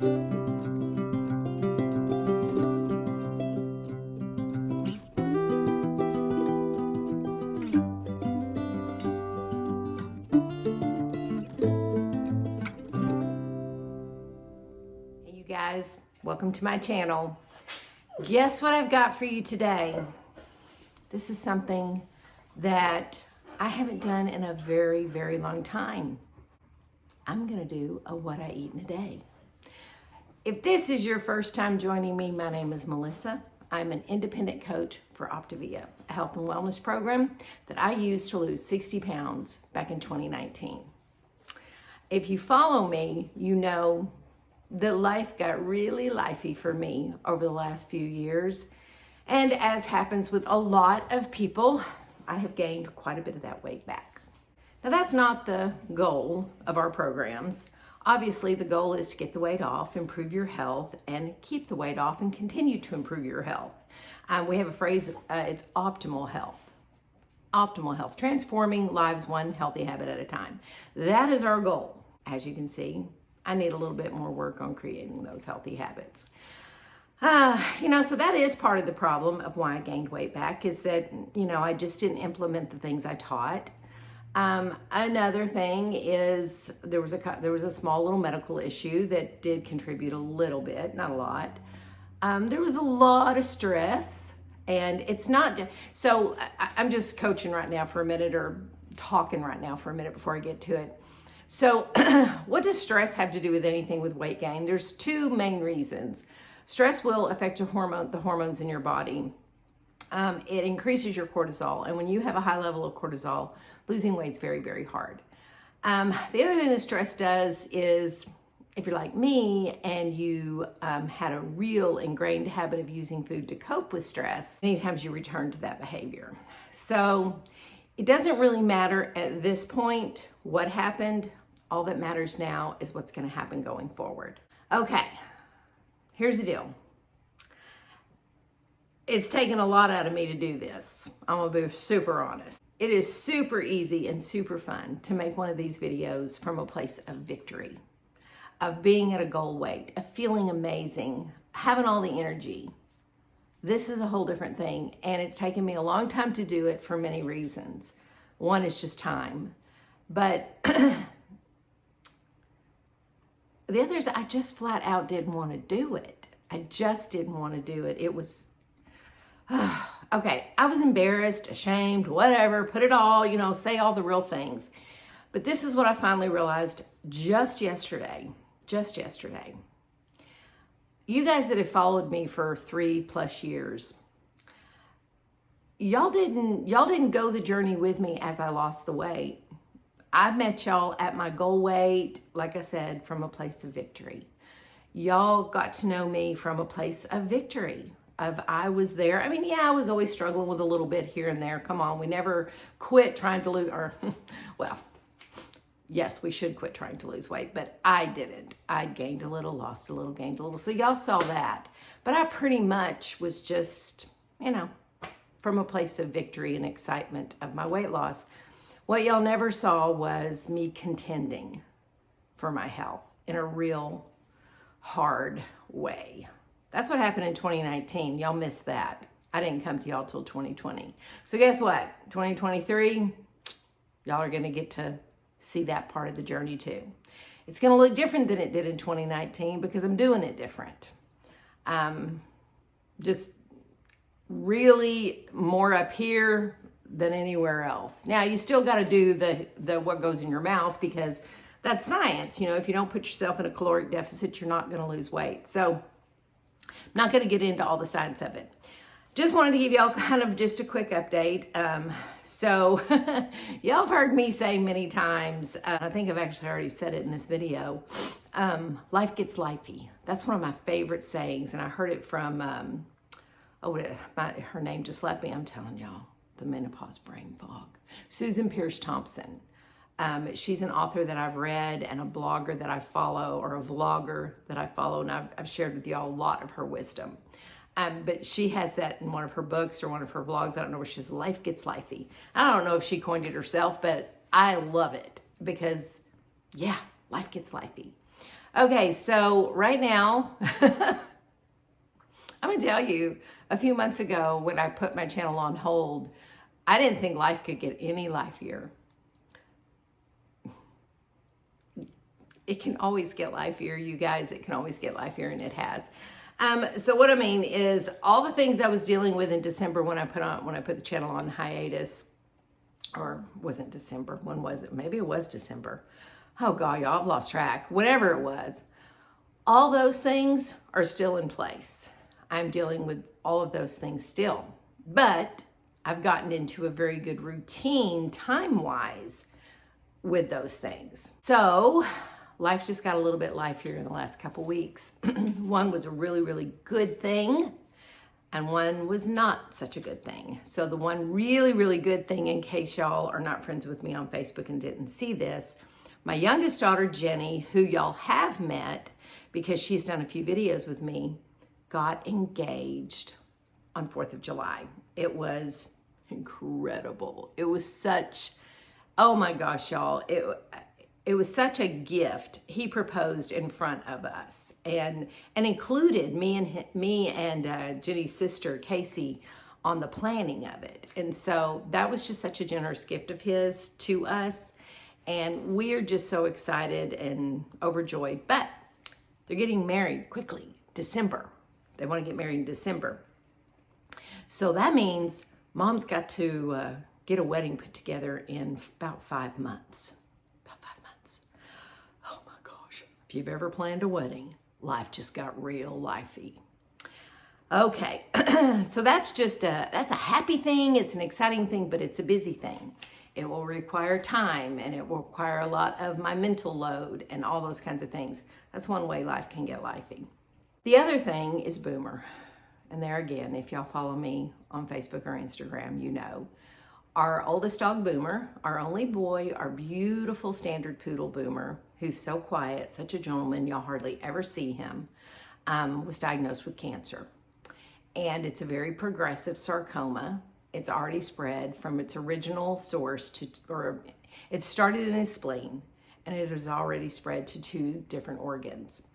Guys, welcome to my channel. Guess what I've got for you today? This is something that I haven't done in a very, very long time. I'm gonna do a what I eat in a day. If this is your first time joining me, my name is Melissa. I'm an independent coach for Optavia, a health and wellness program that I used to lose 60 pounds back in 2019. If you follow me, you know that life got really lifey for me over the last few years. And as happens with a lot of people, I have gained quite a bit of that weight back. Now that's not the goal of our programs. Obviously the goal is to get the weight off, improve your health, and keep the weight off and continue to improve your health. We have a phrase, it's optimal health. Optimal health, transforming lives one healthy habit at a time. That is our goal. As you can see, I need a little bit more work on creating those healthy habits. So that is part of the problem of why I gained weight back, is that, I just didn't implement the things I taught. Another thing is there was a small little medical issue that did contribute a little bit, not a lot. There was a lot of stress, and it's not, so I'm just coaching right now for a minute, or talking right now for a minute before I get to it. So what does stress have to do with anything with weight gain? There's two main reasons. Stress will affect the hormones in your body. It increases your cortisol. And when you have a high level of cortisol, losing weight is very, very hard. The other thing that stress does is, if you're like me and you had a real ingrained habit of using food to cope with stress, many times you return to that behavior. So it doesn't really matter at this point what happened. All that matters now is what's going to happen going forward. Okay, here's the deal. It's taken a lot out of me to do this. I'm going to be super honest. It is super easy and super fun to make one of these videos from a place of victory, of being at a goal weight, of feeling amazing, having all the energy. This is a whole different thing, and it's taken me a long time to do it for many reasons. One is just time, but the others, I just flat out didn't want to do it. I just didn't want to do it. It was, okay, I was embarrassed, ashamed, whatever, put it all, say all the real things. But this is what I finally realized just yesterday. You guys that have followed me for 3+ years, y'all didn't go the journey with me as I lost the weight. I met y'all at my goal weight, like I said, from a place of victory. Y'all got to know me from a place of victory. I was there. I mean, yeah, I was always struggling with a little bit here and there. Come on, we never quit trying to lose, well, yes, we should quit trying to lose weight, but I didn't. I gained a little, lost a little, gained a little. So y'all saw that. But I pretty much was just, from a place of victory and excitement of my weight loss. What y'all never saw was me contending for my health in a real hard way. That's what happened in 2019. Y'all missed that. I didn't come to y'all till 2020. So guess what? 2023, y'all are going to get to see that part of the journey too. It's going to look different than it did in 2019 because I'm doing it different. Just really more up here than anywhere else. Now you still got to do the what goes in your mouth, because that's science. If you don't put yourself in a caloric deficit, you're not going to lose weight. So I'm not going to get into all the science of it. Just wanted to give y'all kind of just a quick update. So y'all have heard me say many times, I think I've actually already said it in this video, life gets lifey. That's one of my favorite sayings. And I heard it from, her name just left me. I'm telling y'all, the menopause brain fog. Susan Pierce Thompson. She's an author that I've read and a blogger that I follow, or a vlogger that I follow, and I've shared with y'all a lot of her wisdom. But she has that in one of her books or one of her vlogs. I don't know where she says, life gets lifey. I don't know if she coined it herself, but I love it because, yeah, life gets lifey. Okay, so right now, I'm gonna tell you, a few months ago when I put my channel on hold, I didn't think life could get any lifeier. It can always get lifeier, you guys. It can always get lifeier, and it has. So what I mean is all the things I was dealing with in December when I put the channel on hiatus, or wasn't December? When was it? Maybe it was December. Oh God, y'all, I've lost track. Whatever it was, all those things are still in place. I'm dealing with all of those things still, but I've gotten into a very good routine time-wise with those things. So life just got a little bit lifeier in the last couple weeks. One was a really, really good thing, and one was not such a good thing. So the one really, really good thing, in case y'all are not friends with me on Facebook and didn't see this, my youngest daughter, Jenny, who y'all have met because she's done a few videos with me, got engaged on 4th of July. It was incredible. It was such, oh my gosh, y'all. It was such a gift. He proposed in front of us and included me and Jenny's sister, Casey, on the planning of it. And so that was just such a generous gift of his to us. And we're just so excited and overjoyed. But they're getting married quickly, December. They want to get married in December. So that means Mom's got to get a wedding put together in about 5 months. About 5 months. Oh my gosh. If you've ever planned a wedding, life just got real lifey. Okay, so that's a happy thing. It's an exciting thing, but it's a busy thing. It will require time, and it will require a lot of my mental load and all those kinds of things. That's one way life can get lifey. The other thing is Boomer. And there again, if y'all follow me on Facebook or Instagram, you know. Our oldest dog, Boomer, our only boy, our beautiful standard poodle, Boomer, who's so quiet, such a gentleman, y'all hardly ever see him, was diagnosed with cancer. And it's a very progressive sarcoma. It's already spread from its original source it started in his spleen, and it has already spread to 2 different organs.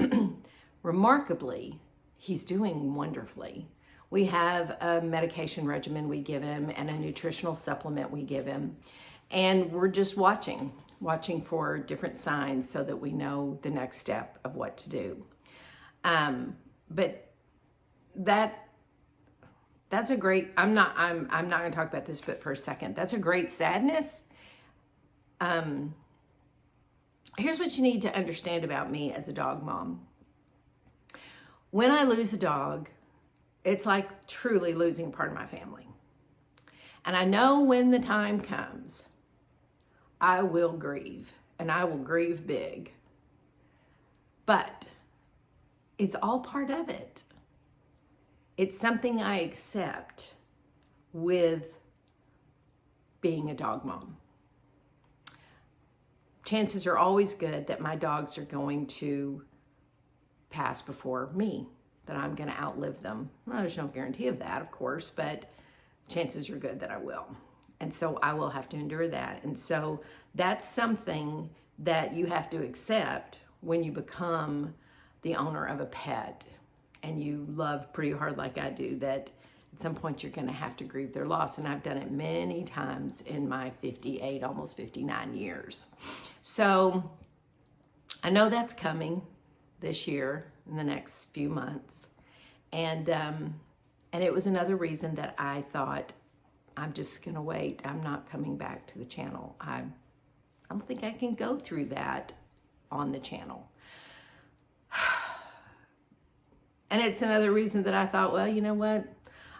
Remarkably, he's doing wonderfully. We have a medication regimen we give him and a nutritional supplement we give him. And we're just watching for different signs so that we know the next step of what to do. But that's a great, I'm not going to talk about this, but for a second, that's a great sadness. Here's what you need to understand about me as a dog mom. When I lose a dog, it's like truly losing part of my family. And I know when the time comes, I will grieve, and I will grieve big. But it's all part of it. It's something I accept with being a dog mom. Chances are always good that my dogs are going to pass before me, that I'm going to outlive them. Well, there's no guarantee of that, of course, but chances are good that I will. And so I will have to endure that. And so that's something that you have to accept when you become the owner of a pet and you love pretty hard like I do, that at some point you're going to have to grieve their loss. And I've done it many times in my 58, almost 59 years. So I know that's coming this year in the next few months. And it was another reason that I thought, I'm just going to wait. I'm not coming back to the channel. I don't think I can go through that on the channel. And it's another reason that I thought, well, you know what?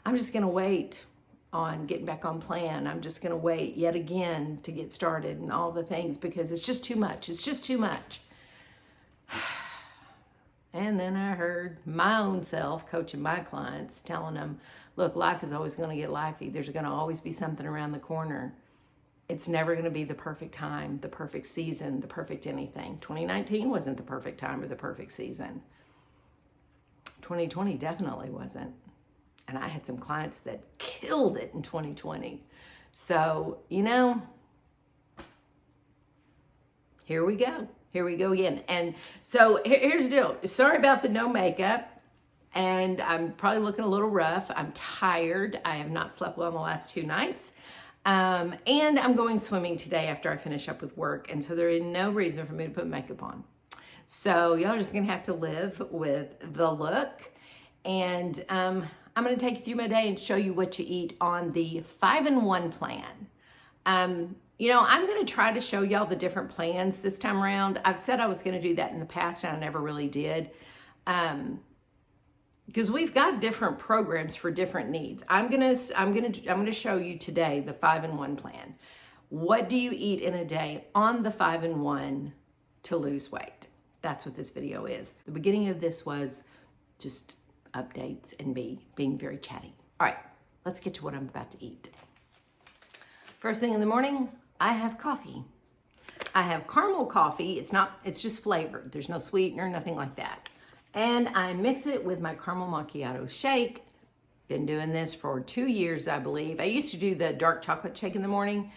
I'm just going to wait on getting back on plan. I'm just going to wait yet again to get started and all the things, because it's just too much. It's just too much. And then I heard my own self coaching my clients, telling them, look, life is always going to get lifey. There's going to always be something around the corner. It's never going to be the perfect time, the perfect season, the perfect anything. 2019 wasn't the perfect time or the perfect season. 2020 definitely wasn't. And I had some clients that killed it in 2020. So, you know, here we go. Here we go again. And so here's the deal. Sorry about the no makeup. And I'm probably looking a little rough. I'm tired. I have not slept well in the last 2 nights. And I'm going swimming today after I finish up with work. And so there is no reason for me to put makeup on. So y'all are just going to have to live with the look. And I'm going to take you through my day and show you what you eat on the 5-in-1 plan. You know, I'm going to try to show y'all the different plans this time around. I've said I was going to do that in the past and I never really did. Because we've got different programs for different needs. I'm gonna show you today the 5-in-1 plan. What do you eat in a day on the 5-in-1 to lose weight? That's what this video is. The beginning of this was just updates and being very chatty. All right, let's get to what I'm about to eat. First thing in the morning, I have coffee. I have caramel coffee. It's just flavored. There's no sweetener, nothing like that. And I mix it with my caramel macchiato shake. Been doing this for 2 years, I believe. I used to do the dark chocolate shake in the morning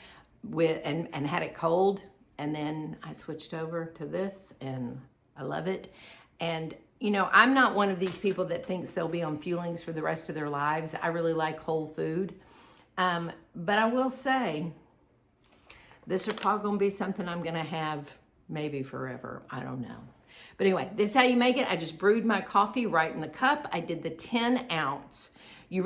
and had it cold. And then I switched over to this and I love it. And you know, I'm not one of these people that thinks they'll be on fuelings for the rest of their lives. I really like whole food. But I will say, this is probably gonna be something I'm gonna have maybe forever. I don't know. But anyway, this is how you make it. I just brewed my coffee right in the cup. I did the 10 ounce. You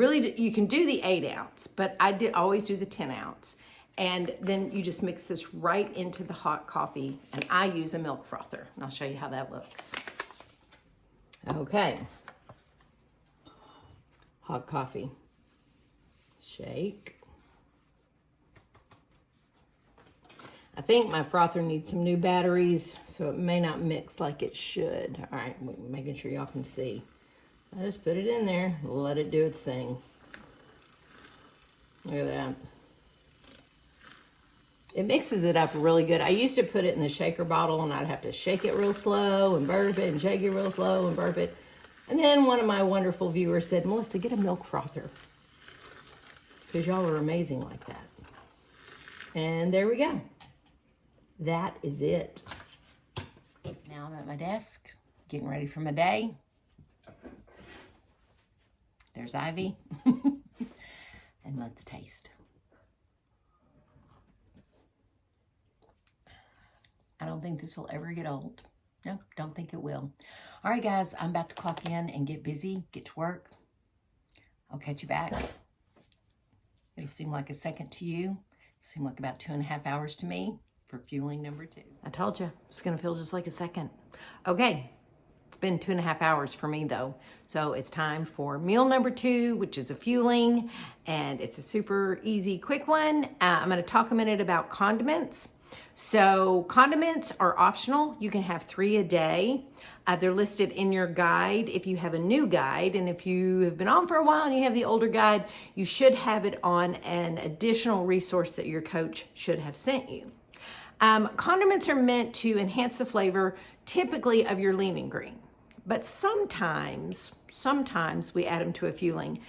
can do the 8 ounce, but I always do the 10 ounce. And then you just mix this right into the hot coffee. And I use a milk frother. And I'll show you how that looks. Okay. Hot coffee. Shake. I think my frother needs some new batteries, so it may not mix like it should. All right, making sure y'all can see. I just put it in there, let it do its thing. Look at that. It mixes it up really good. I used to put it in the shaker bottle and I'd have to shake it real slow and burp it and shake it real slow and burp it. And then one of my wonderful viewers said, Melissa, get a milk frother. Because y'all are amazing like that. And there we go. That is it. Now I'm at my desk, getting ready for my day. There's Ivy. And let's taste. I don't think this will ever get old. No, don't think it will. All right, guys, I'm about to clock in and get busy, get to work. I'll catch you back. It'll seem like a second to you. It'll seem like about 2.5 hours to me. For fueling number 2. I told you, it's gonna feel just like a second. Okay, it's been 2.5 hours for me though. So it's time for meal number 2, which is a fueling, and it's a super easy, quick one. I'm gonna talk a minute about condiments. So condiments are optional. You can have 3 a day. They're listed in your guide if you have a new guide, and if you have been on for a while and you have the older guide, you should have it on an additional resource that your coach should have sent you. Condiments are meant to enhance the flavor, typically of your lean and green. But sometimes we add them to a fueling.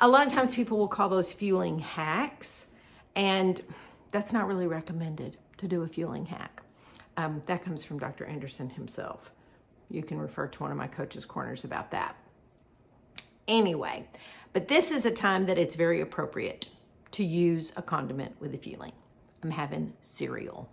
A lot of times people will call those fueling hacks, and that's not really recommended to do a fueling hack. That comes from Dr. Anderson himself. You can refer to one of my coach's corners about that. Anyway, but this is a time that it's very appropriate to use a condiment with a fueling. I'm having cereal.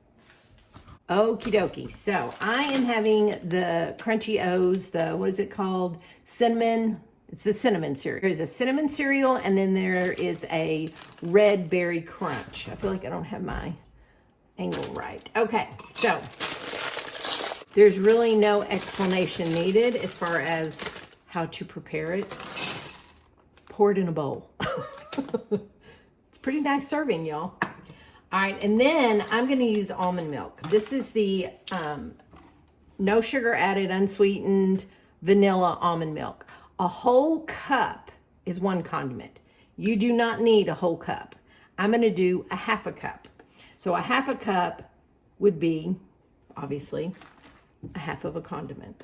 Okie dokie. So I am having the Crunchy O's, what is it called? Cinnamon. It's the cinnamon cereal. There's a cinnamon cereal, and then there is a red berry crunch. I feel like I don't have my angle right. Okay, so there's really no explanation needed as far as how to prepare it. Pour it in a bowl. It's a pretty nice serving, y'all. All right, and then I'm gonna use almond milk. This is the no sugar added, unsweetened, vanilla almond milk. A whole cup is 1 condiment. You do not need a whole cup. I'm gonna do a 1/2 cup. So a 1/2 cup would be, obviously, a 1/2 of a condiment.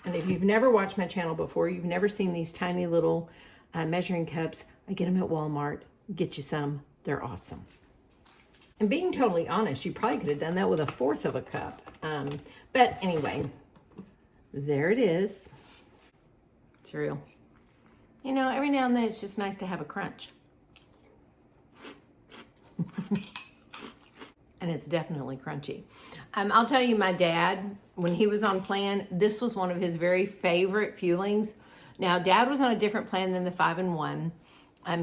And if you've never watched my channel before, you've never seen these tiny little measuring cups, I get them at Walmart. Get you some. They're awesome. And being totally honest, you probably could have done that with 1/4 of a cup. But anyway, there it is. Cereal. You know, every now and then it's just nice to have a crunch. And it's definitely crunchy. I'll tell you, my dad, when he was on plan, this was one of his very favorite fuelings. Now, Dad was on a different plan than the 5-in-1.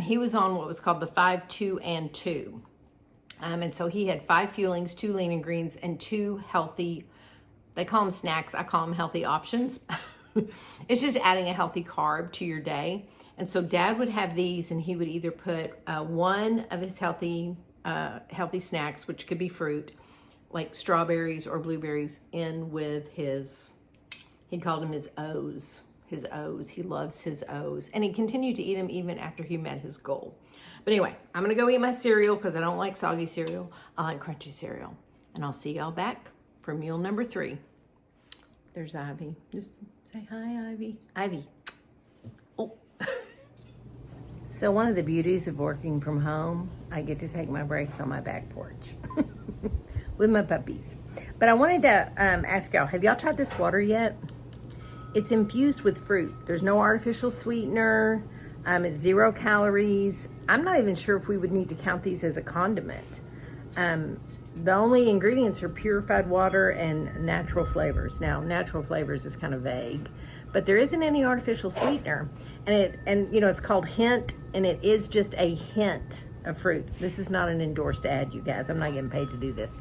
He was on what was called the 5, 2, and 2. And so he had 5 fuelings, 2 lean and greens, and 2 healthy, they call them snacks, I call them healthy options. It's just adding a healthy carb to your day. And so Dad would have these, and he would either put one of his healthy snacks, which could be fruit, like strawberries or blueberries, in with he called them his O's. His O's. He loves his O's. And he continued to eat them even after he met his goal. But anyway, I'm going to go eat my cereal because I don't like soggy cereal. I like crunchy cereal. And I'll see y'all back for meal number 3. There's Ivy. Just say hi, Ivy. Ivy. Oh. So one of the beauties of working from home, I get to take my breaks on my back porch with my puppies. But I wanted to ask y'all, have y'all tried this water yet? It's infused with fruit. There's no artificial sweetener. It's 0 calories. I'm not even sure if we would need to count these as a condiment. The only ingredients are purified water and natural flavors. Now, natural flavors is kind of vague, but there isn't any artificial sweetener. And you know, it's called Hint, and it is just a hint of fruit. This is not an endorsed ad, you guys. I'm not getting paid to do this.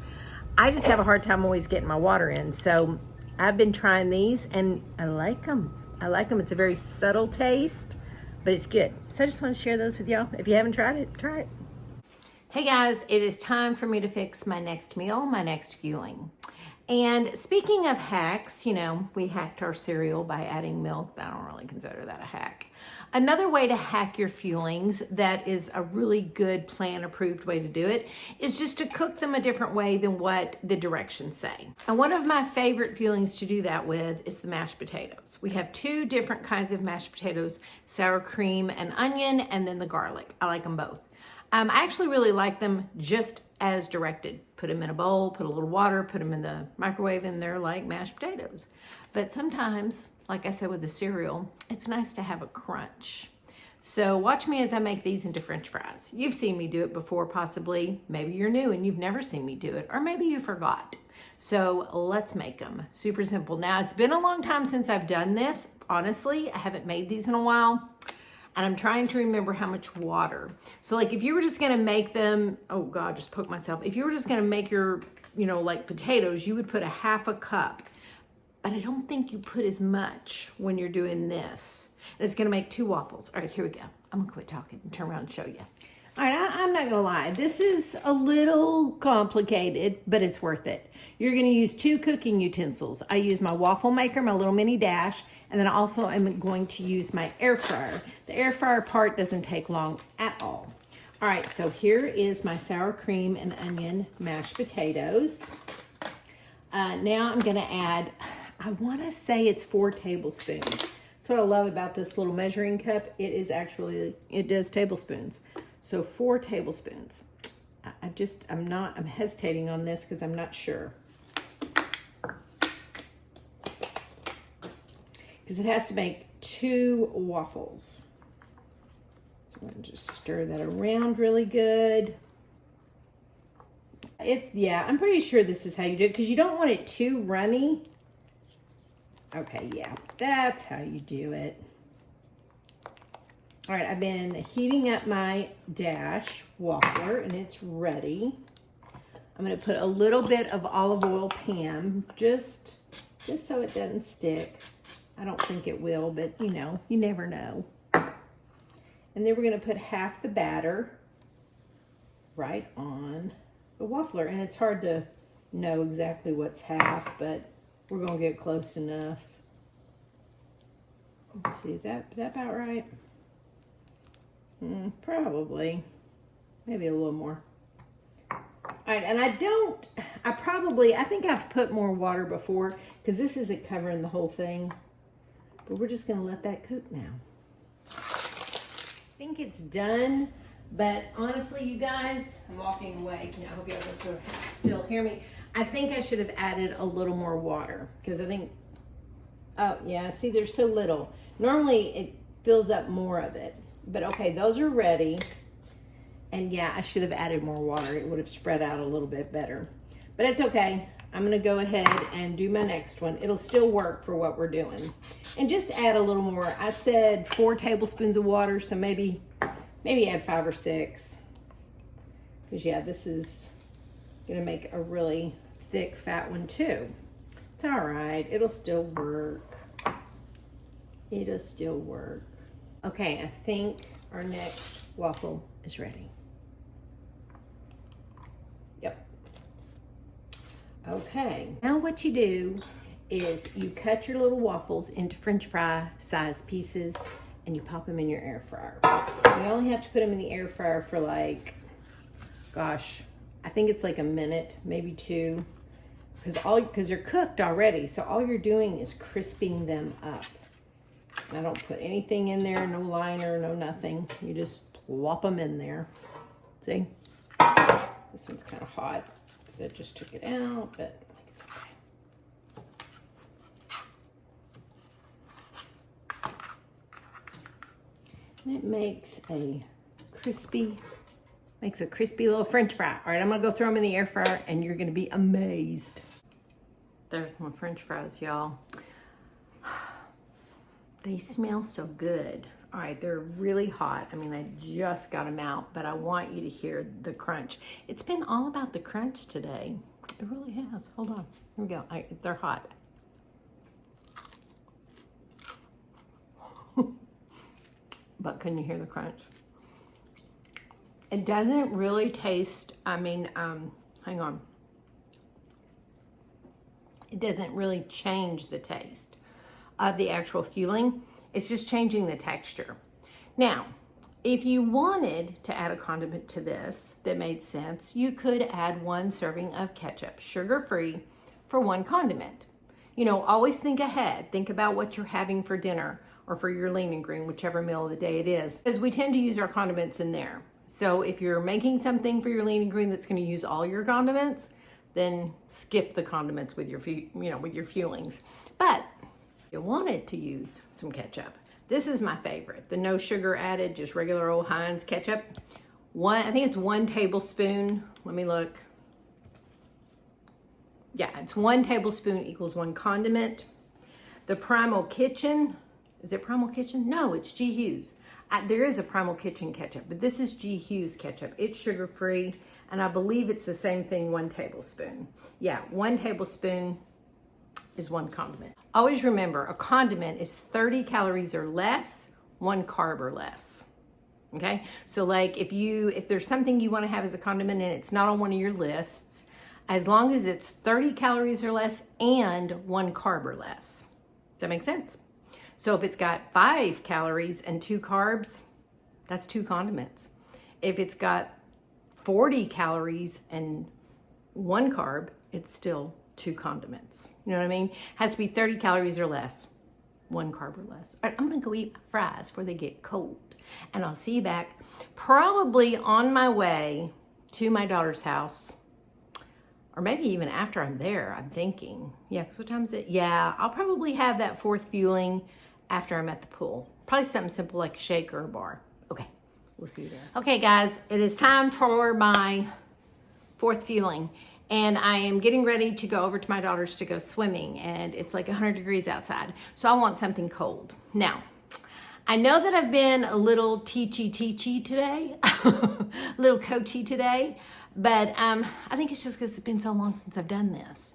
I just have a hard time always getting my water in. So I've been trying these, and I like them. I like them. It's a very subtle taste, but it's good. So I just want to share those with y'all. If you haven't tried it, try it. Hey guys, it is time for me to fix my next meal, my next fueling. And speaking of hacks, you know, we hacked our cereal by adding milk, but I don't really consider that a hack. Another way to hack your fuelings that is a really good plan-approved way to do it is just to cook them a different way than what the directions say. And one of my favorite fuelings to do that with is the mashed potatoes. We have 2 different kinds of mashed potatoes, sour cream and onion, and then the garlic. I like them both. I actually really like them just as directed. Put them in a bowl, put a little water, put them in the microwave, and they're like mashed potatoes. But sometimes, like I said with the cereal, it's nice to have a crunch. So watch me as I make these into French fries. You've seen me do it before, possibly. Maybe you're new and you've never seen me do it, or maybe you forgot. So let's make them. Super simple. Now, it's been a long time since I've done this. Honestly, I haven't made these in a while. And I'm trying to remember how much water. So like if you were just gonna make them, oh God, just poked myself. If you were just gonna make your, you know, like potatoes, you would put 1/2 cup. But I don't think you put as much when you're doing this. And it's gonna make 2 waffles. All right, here we go. I'm gonna quit talking and turn around and show you. All right, I'm not gonna lie. This is a little complicated, but it's worth it. You're gonna use 2 cooking utensils. I use my waffle maker, my little mini dash, and then I also am going to use my air fryer. The air fryer part doesn't take long at all. All right, so here is my sour cream and onion mashed potatoes. Now I'm gonna add, I wanna say it's 4 tablespoons. That's what I love about this little measuring cup. It does tablespoons. So 4 tablespoons. I'm hesitating on this because I'm not sure. Because it has to make 2 waffles. So I'm going to just stir that around really good. I'm pretty sure this is how you do it because you don't want it too runny. Okay, yeah, that's how you do it. All right, I've been heating up my dash waffler and it's ready. I'm going to put a little bit of olive oil pan just so it doesn't stick. I don't think it will, but you know, you never know. And then we're going to put half the batter right on the waffler. And it's hard to know exactly what's half, but we're going to get close enough. Let's see, is that about right? Probably. Maybe a little more. All right, and I think I've put more water before because this isn't covering the whole thing. But we're just going to let that cook now. I think it's done. But honestly, you guys, I'm walking away. I hope you guys still hear me. I think I should have added a little more water because I think, oh yeah, see there's so little. Normally it fills up more of it. But okay, those are ready. And yeah, I should have added more water. It would have spread out a little bit better. But it's okay. I'm gonna go ahead and do my next one. It'll still work for what we're doing. And just add a little more. I said 4 tablespoons of water, so maybe add 5 or 6. Because yeah, this is gonna make a really thick, fat one too. It's all right, it'll still work. It'll still work. Okay, I think our next waffle is ready. Yep. Okay, now what you do is you cut your little waffles into French fry size pieces and you pop them in your air fryer. You only have to put them in the air fryer for like, gosh, I think it's like a minute, maybe 2, because they're cooked already. So all you're doing is crisping them up. I don't put anything in there, no liner, no nothing. You just plop them in there. See? This one's kind of hot because I just took it out, but I think it's okay. And it makes a crispy little French fry. All right, I'm gonna go throw them in the air fryer and you're gonna be amazed. There's my French fries, y'all. They smell so good. All right, they're really hot. I mean, I just got them out, but I want you to hear the crunch. It's been all about the crunch today. It really has. Hold on. Here we go. They're hot. But can you hear the crunch? It doesn't really taste, hang on. It doesn't really change the taste of the actual fueling. It's just changing the texture. Now, if you wanted to add a condiment to this that made sense, you could add 1 serving of ketchup, sugar-free, for 1 condiment. You know, always think ahead. Think about what you're having for dinner or for your lean and green, whichever meal of the day it is, because we tend to use our condiments in there. So if you're making something for your lean and green that's going to use all your condiments, then skip the condiments with your, with your fuelings. But you wanted to use some ketchup. This is my favorite, the no sugar added, just regular old Heinz ketchup. I think it's 1 tablespoon. Let me look. Yeah, it's 1 tablespoon equals 1 condiment. The Primal Kitchen, is it Primal Kitchen? No, it's G. Hughes. There is a Primal Kitchen ketchup, but this is G. Hughes ketchup. It's sugar-free, and I believe it's the same thing, 1 tablespoon. Yeah, 1 tablespoon is 1 condiment. Always remember, a condiment is 30 calories or less, 1 carb or less. Okay, so like if there's something you want to have as a condiment and it's not on one of your lists, as long as it's 30 calories or less and 1 carb or less. Does that make sense? So if it's got 5 calories and 2 carbs, that's 2 condiments. If it's got 40 calories and 1 carb, it's still 2 condiments. You know what I mean? Has to be 30 calories or less, 1 carb or less. All right, I'm gonna go eat my fries before they get cold. And I'll see you back probably on my way to my daughter's house, or maybe even after I'm there, I'm thinking. Yeah, because what time is it? Yeah, I'll probably have that 4th fueling after I'm at the pool. Probably something simple like a shake or a bar. Okay, we'll see you there. Okay guys, it is time for my 4th fueling. And I am getting ready to go over to my daughter's to go swimming, and it's like 100 degrees outside. So I want something cold. Now, I know that I've been a little teachy today, a little coachy today, but I think it's just because it's been so long since I've done this.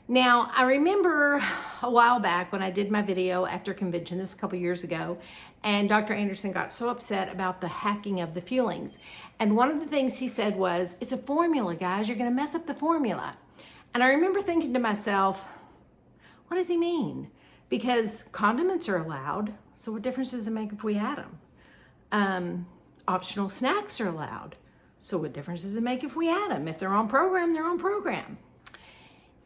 Now, I remember a while back when I did my video after convention, this a couple years ago, and Dr. Anderson got so upset about the hacking of the fuelings. And one of the things he said was, it's a formula, guys, you're gonna mess up the formula. And I remember thinking to myself, what does he mean? Because condiments are allowed, so what difference does it make if we add them? Optional snacks are allowed, so what difference does it make if we add them? If they're on program, they're on program.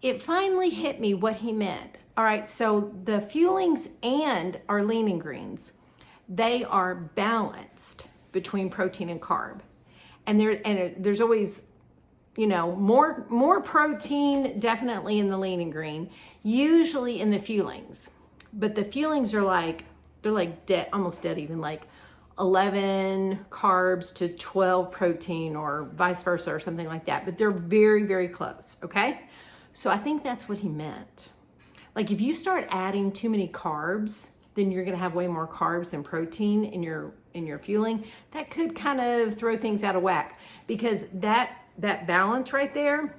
It finally hit me what he meant. All right, so the fuelings and our lean and greens, they are balanced between protein and carb. And there's always, you know, more protein definitely in the lean and green, usually in the fuelings. But the fuelings are like, they're like almost dead even, like 11 carbs to 12 protein or vice versa or something like that. But they're very, very close, okay? So I think that's what he meant. Like if you start adding too many carbs, then you're gonna have way more carbs than protein in your fueling. That could kind of throw things out of whack, because that balance right there,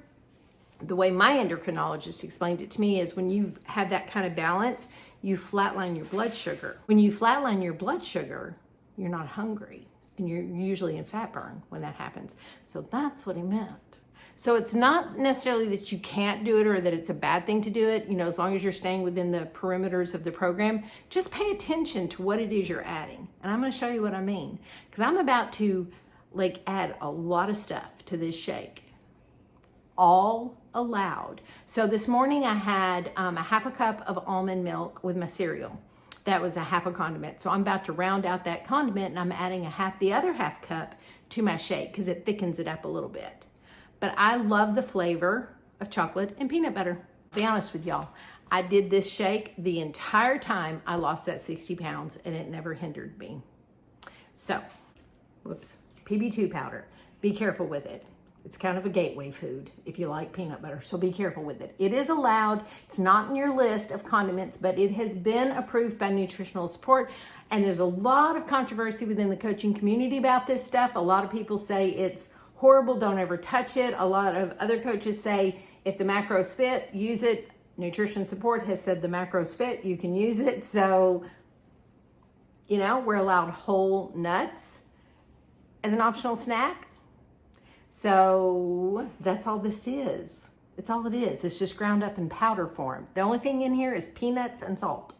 the way my endocrinologist explained it to me, is when you have that kind of balance, you flatline your blood sugar. When you flatline your blood sugar, you're not hungry, and you're usually in fat burn when that happens. So that's what he meant. So it's not necessarily that you can't do it or that it's a bad thing to do it, you know, as long as you're staying within the perimeters of the program. Just pay attention to what it is you're adding. And I'm gonna show you what I mean, because I'm about to like add a lot of stuff to this shake, all allowed. So this morning I had a half a cup of almond milk with my cereal. That was a half a condiment. So I'm about to round out that condiment, and I'm adding the other half cup to my shake because it thickens it up a little bit. But I love the flavor of chocolate and peanut butter. To be honest with y'all, I did this shake the entire time I lost that 60 pounds, and it never hindered me. So, whoops, PB2 powder. Be careful with it. It's kind of a gateway food if you like peanut butter, so be careful with it. It is allowed. It's not in your list of condiments, but it has been approved by nutritional support. And there's a lot of controversy within the coaching community about this stuff. A lot of people say it's horrible, don't ever touch it. A lot of other coaches say if the macros fit, use it. Nutrition support has said the macros fit, you can use it. So, you know, we're allowed whole nuts as an optional snack. So that's all this is. It's all it is. It's just ground up in powder form. The only thing in here is peanuts and salt.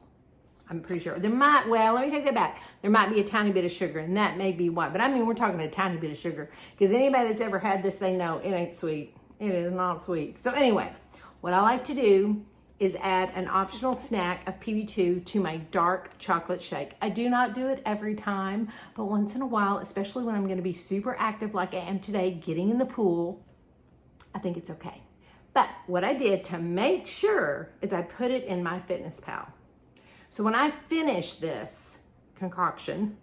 I'm pretty sure. There might, well, let me take that back. There might be a tiny bit of sugar, and that may be why. But I mean, we're talking a tiny bit of sugar, because anybody that's ever had this, they know it ain't sweet. It is not sweet. So anyway, what I like to do is add an optional snack of PB2 to my dark chocolate shake. I do not do it every time, but once in a while, especially when I'm going to be super active like I am today, getting in the pool, I think it's okay. But what I did to make sure is I put it in MyFitnessPal. So when I finish this concoction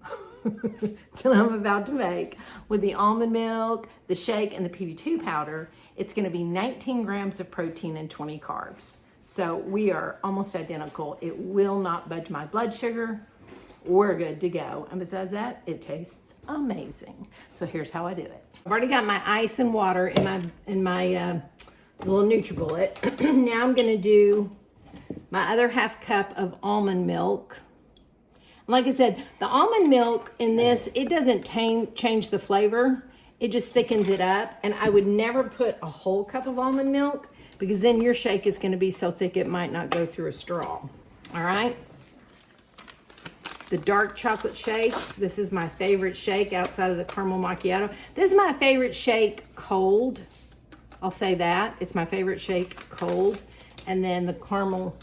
that I'm about to make with the almond milk, the shake, and the PB2 powder, it's going to be 19 grams of protein and 20 carbs. So we are almost identical. It will not budge my blood sugar. We're good to go. And besides that, it tastes amazing. So here's how I do it. I've already got my ice and water in my little NutriBullet. Now I'm going to do my other half cup of almond milk. Like I said, the almond milk in this, it doesn't change the flavor. It just thickens it up. And I would never put a whole cup of almond milk, because then your shake is going to be so thick it might not go through a straw. All right? The dark chocolate shake. This is my favorite shake outside of the caramel macchiato. This is my favorite shake cold. I'll say that. It's my favorite shake cold. And then the caramel,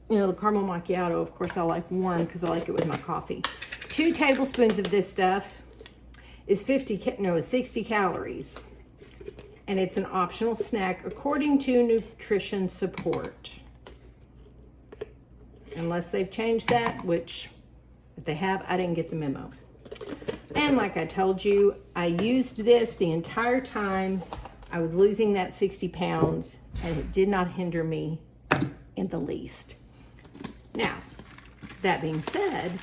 you know, the caramel macchiato, of course, I like warm because I like it with my coffee. 2 tablespoons of this stuff is 60 calories. And it's an optional snack according to nutrition support. Unless they've changed that, which if they have, I didn't get the memo. And like I told you, I used this the entire time I was losing that 60 pounds, and it did not hinder me in the least. Now, that being said,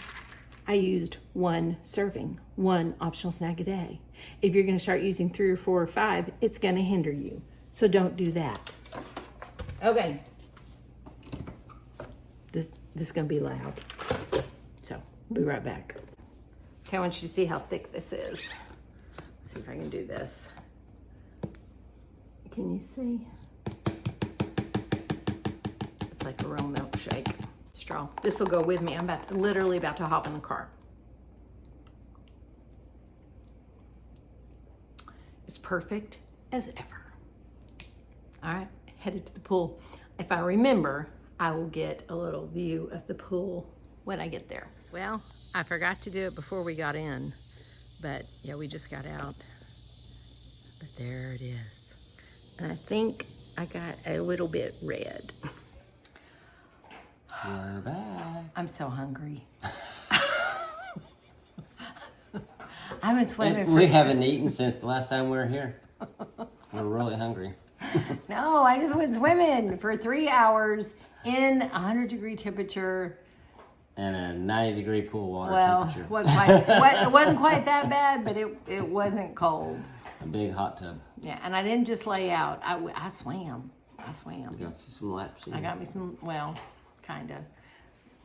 I used 1 serving, 1 optional snack a day. If you're going to start using 3 or 4 or 5, it's going to hinder you. So don't do that. Okay. This is going to be loud. So, I'll be right back. Okay, I want you to see how thick this is. Let's see if I can do this. Can you see? It's like a real milkshake. Straw. This will go with me. I'm literally about to hop in the car. It's perfect as ever. All right, headed to the pool. If I remember, I will get a little view of the pool when I get there. Well, I forgot to do it before we got in, But yeah, we just got out. But there it is. And I think I got a little bit red. We're back. I'm so hungry. I've been swimming. We haven't eaten since the last time we were here. We're really hungry. No, I just went swimming for 3 hours in 100-degree temperature. And a 90-degree pool water temperature. It wasn't quite that bad, but it wasn't cold. A big hot tub. Yeah, and I didn't just lay out. I swam. You got some laps in. I got me some, well, kind of.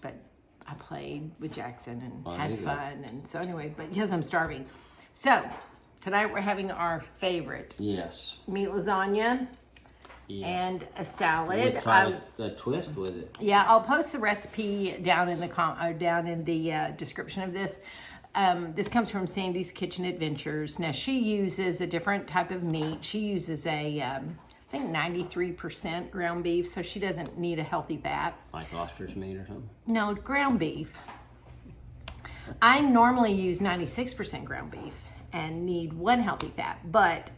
But I played with Jackson and had fun. And so anyway, but yes, I'm starving. So tonight we're having our favorite. Yes. Meat lasagna. Yeah. And a salad. We tried a twist with it. Yeah, I'll post the recipe down in the description of this. This comes from Sandy's Kitchen Adventures. Now she uses a different type of meat. She uses I think 93% ground beef, so she doesn't need a healthy fat. Like ostrich meat or something? No, ground beef. I normally use 96% ground beef and need one healthy fat, but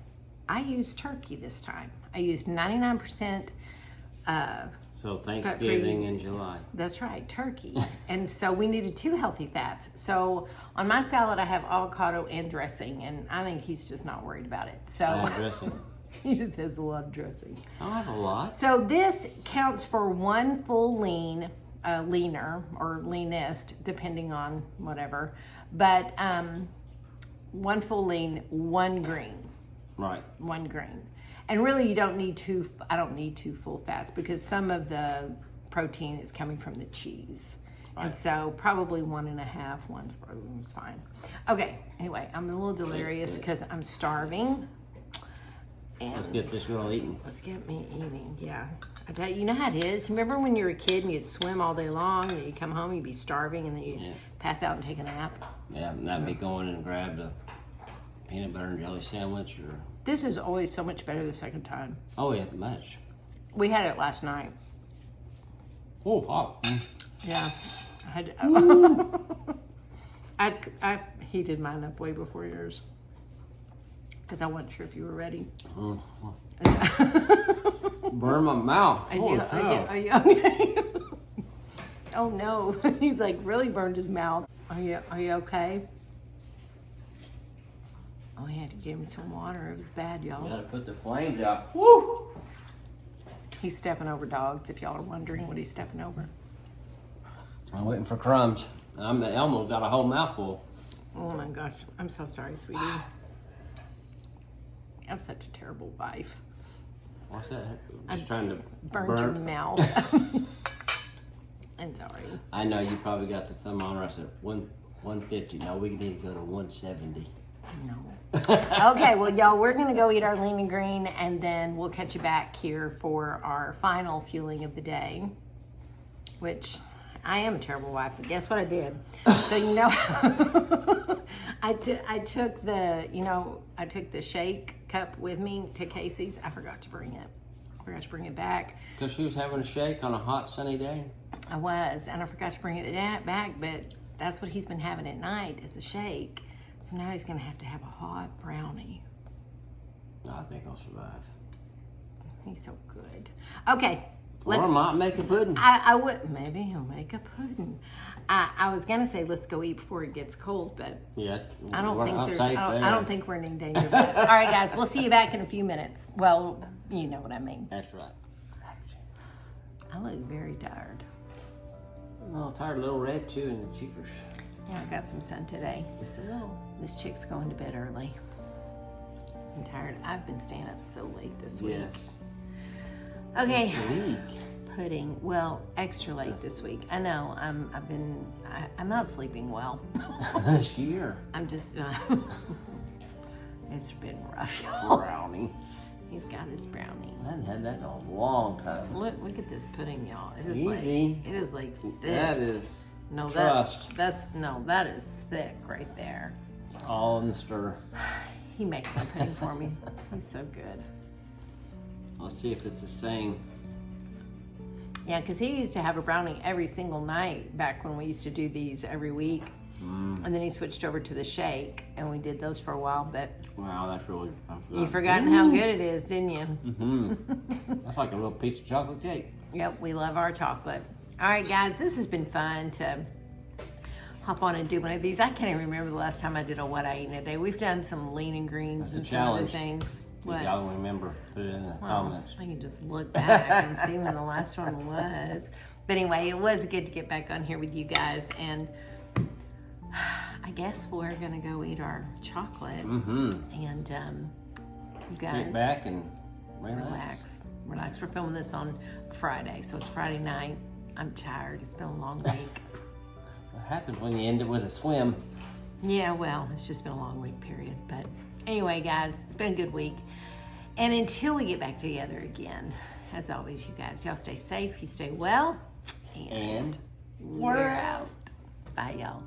I used turkey this time. I used 99%. So Thanksgiving in July. That's right, turkey. And so we needed 2 healthy fats. So on my salad, I have avocado and dressing, and I think he's just not worried about it. So Dressing. He just has a lot of dressing. I don't have a lot. So this counts for 1 full leaner or leanest, depending on whatever. But 1 full lean, 1 green. Right. 1 green. And really you don't need 2, I don't need 2 full fats because some of the protein is coming from the cheese. Right. And so probably 1.5, 1 is fine. Okay, anyway, I'm a little delirious because I'm starving. And let's get this girl eating. Let's get me eating, yeah. I tell you, you know how it is? Remember when you were a kid and you'd swim all day long and you'd come home, you'd be starving and then you'd pass out and take a nap? Yeah, and I'd be going and grab the peanut butter and jelly sandwich or... This is always so much better the second time. Oh, yeah, much. We had it last night. Oh, hot. Yeah. I heated mine up way before yours. Because I wasn't sure if you were ready. Burn my mouth. Are you okay? Oh no. He's like really burned his mouth. Are you okay? Oh, he had to give me some water. It was bad, y'all. You gotta put the flames out. Woo! He's stepping over dogs, if y'all are wondering what he's stepping over. I'm waiting for crumbs. I almost got a whole mouthful. Oh my gosh. I'm so sorry, sweetie. I'm such a terrible wife. What's that? Just trying to burn your mouth. I'm sorry. I know you probably got the thermometer. I said 150. No, we need to go to 170. No. Okay, well, y'all, we're going to go eat our lean and green, and then we'll catch you back here for our final fueling of the day, which I am a terrible wife, but guess what I did? So, you know, I took the shake cup with me to Casey's. I forgot to bring it. I forgot to bring it back. Because she was having a shake on a hot, sunny day? I was, and I forgot to bring it back, but that's what he's been having at night is a shake. So now he's going to have a hot brownie. No, I think I'll survive. He's so good. Okay. Or I might make a pudding. I would. Maybe he'll make a pudding. I was going to say let's go eat before it gets cold, but yes, I don't think we're in any danger of that. All right, guys. We'll see you back in a few minutes. Well, you know what I mean. That's right. I look very tired. Oh, tired, a little red too in the cheekers. Yeah, I got some sun today. Just a little. This chick's going to bed early. I'm tired. I've been staying up so late this week. Yes. Okay. This week. Pudding. Well, extra late this week. I know. I'm not sleeping well. This year. I'm just. It's been rough, y'all. Brownie. He's got his brownie. I hadn't had that in a long time. Look at this pudding, y'all. It is easy. It is like thick. That is. No, trust. That is thick right there. It's all in the stir. He makes my pudding for me. He's so good. Let's see if it's the same. Yeah, because he used to have a brownie every single night back when we used to do these every week. And then he switched over to the shake, and we did those for a while. But Wow, that's really. you've forgotten how good it is, didn't you? That's like a little piece of chocolate cake. Yep, we love our chocolate. All right, guys, this has been fun to hop on and do one of these. I can't even remember the last time I did a what I eat in a day. We've done some lean and greens That's and a some other challenge. things. If What? y'all remember, put it in the comments. I can just look back and see when the last one was. But anyway, it was good to get back on here with you guys. And I guess we're going to go eat our chocolate. And you guys Get back and relax. Relax. We're filming this on Friday, so it's Friday night. I'm tired. It's been a long week. What happens when you end it with a swim? Yeah, well, it's just been a long week period. But anyway, guys, it's been a good week. And until we get back together again, as always, you guys, y'all stay safe, you stay well, And we're out. Bye, y'all.